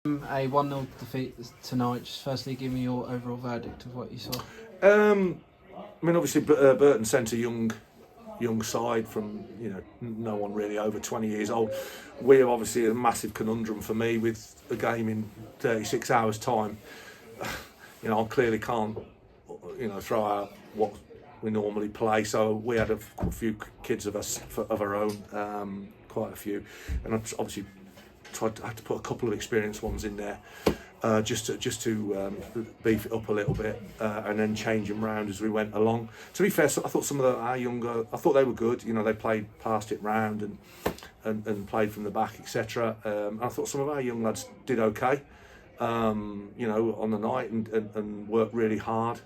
A 1-0 defeat tonight. Just firstly, give me your overall verdict of what you saw. I mean, obviously, Burton sent a young side from no one really over 20 years old. We have obviously a massive conundrum for me with a game in 36 hours time. I clearly can't throw out what we normally play. So we had a few kids of us of our own, quite a few, and I obviously had to put a couple of experienced ones in there. Just to beef it up a little bit, and then change them round as we went along. To be fair, so I thought some of our younger, I thought they were good. They played past it round and played from the back, etc. I thought some of our young lads did okay, on the night and worked really hard.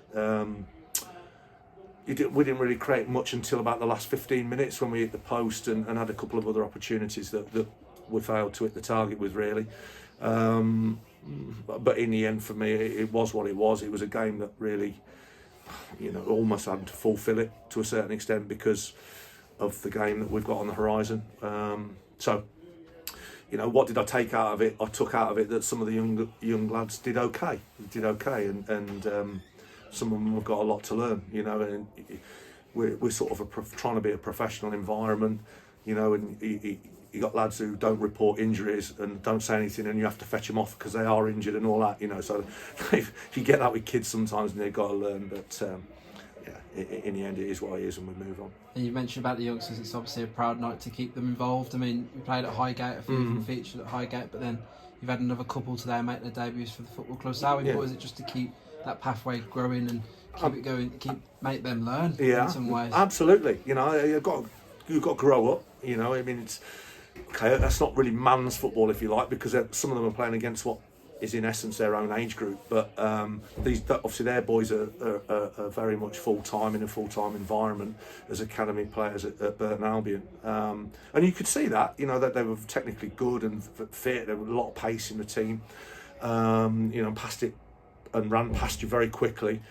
We didn't really create much until about the last 15 minutes when we hit the post and had a couple of other opportunities that we failed to hit the target with, really. But in the end, for me, it was what it was. It was a game that really, almost had to fulfil it to a certain extent because of the game that we've got on the horizon. So, what did I take out of it? I took out of it that some of the young lads did okay. And some of them have got a lot to learn. And we're sort of trying to be a professional environment. And you got lads who don't report injuries and don't say anything, and you have to fetch them off because they are injured and all that. So you get that with kids sometimes, and they've got to learn. But in the end, it is what it is, and we move on. And you mentioned about the youngsters. It's obviously a proud night to keep them involved. I mean, we played at Highgate, a few of them featured at Highgate, but then you've had another couple today make their debuts for the football club. So how important is it just to keep that pathway growing and keep it going, make them learn in some ways? Absolutely. You've got to grow up. I mean, it's okay. That's not really man's football, if you like, because some of them are playing against what is in essence their own age group. But obviously their boys are very much full time in a full time environment as academy players at Burton Albion, and you could see that that they were technically good and fit. There was a lot of pace in the team. Passed it and ran past you very quickly.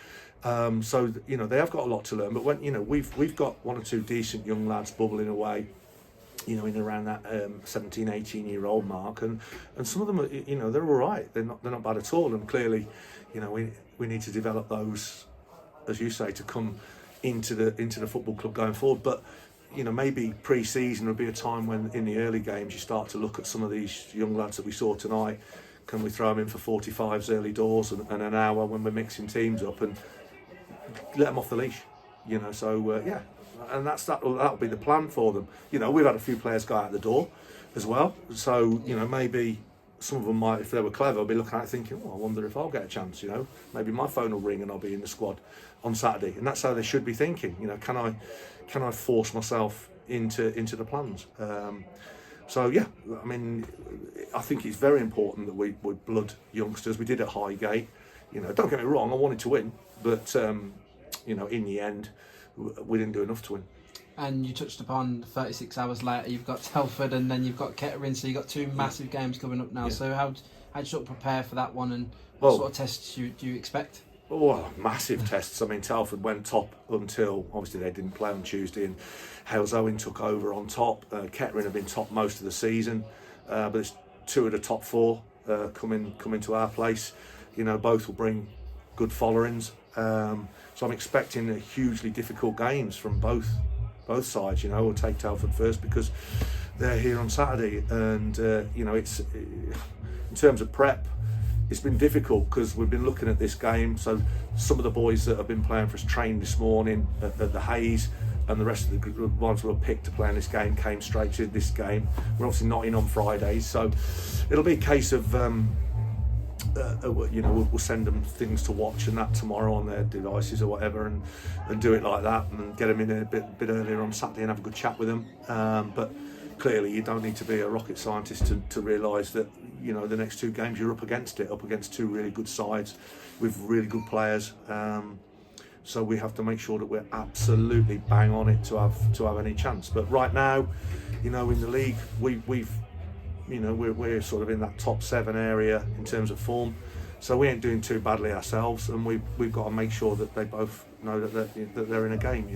So they have got a lot to learn. But when we've got one or two decent young lads bubbling away, in around that 17, 18-year-old mark, and some of them are, they're all right. They're not bad at all. And clearly, we need to develop those, as you say, to come into the football club going forward. But maybe pre-season would be a time when in the early games you start to look at some of these young lads that we saw tonight. Can we throw them in for 45s early doors and an hour when we're mixing teams up and let them off the leash? And that'll be the plan for them. We've had a few players go out the door as well. So, maybe some of them might, if they were clever, be looking at it thinking, I wonder if I'll get a chance, Maybe my phone will ring and I'll be in the squad on Saturday. And that's how they should be thinking. Can I force myself into the plans? I think it's very important that we blood youngsters. We did at Highgate. Don't get me wrong, I wanted to win, but in the end, we didn't do enough to win. And you touched upon 36 hours later, you've got Telford and then you've got Kettering, so you've got two massive games coming up now. Yeah. So how do you sort of prepare for that one, and what sort of tests do you expect? Massive tests. I mean, Telford went top until, obviously, they didn't play on Tuesday, and Hales Owen took over on top. Kettering have been top most of the season, but it's two of the top four coming to our place. Both will bring good followings. So I'm expecting hugely difficult games from both sides. We'll take Telford first because they're here on Saturday, and it's in terms of prep, it's been difficult because we've been looking at this game. So some of the boys that have been playing for us trained this morning at the Hayes, and the rest of the ones who were picked to play in this game came straight to this game. We're obviously not in on Fridays, so it'll be a case of we'll send them things to watch and that tomorrow on their devices or whatever, and do it like that, and get them in a bit earlier on Saturday and have a good chat with them. But clearly, you don't need to be a rocket scientist to realise that the next two games you're up against two really good sides with really good players. So we have to make sure that we're absolutely bang on it to have any chance. But right now, in the league, we're sort of in that top 7 area in terms of form, so we ain't doing too badly ourselves, and we've got to make sure that they both know that they're in a game.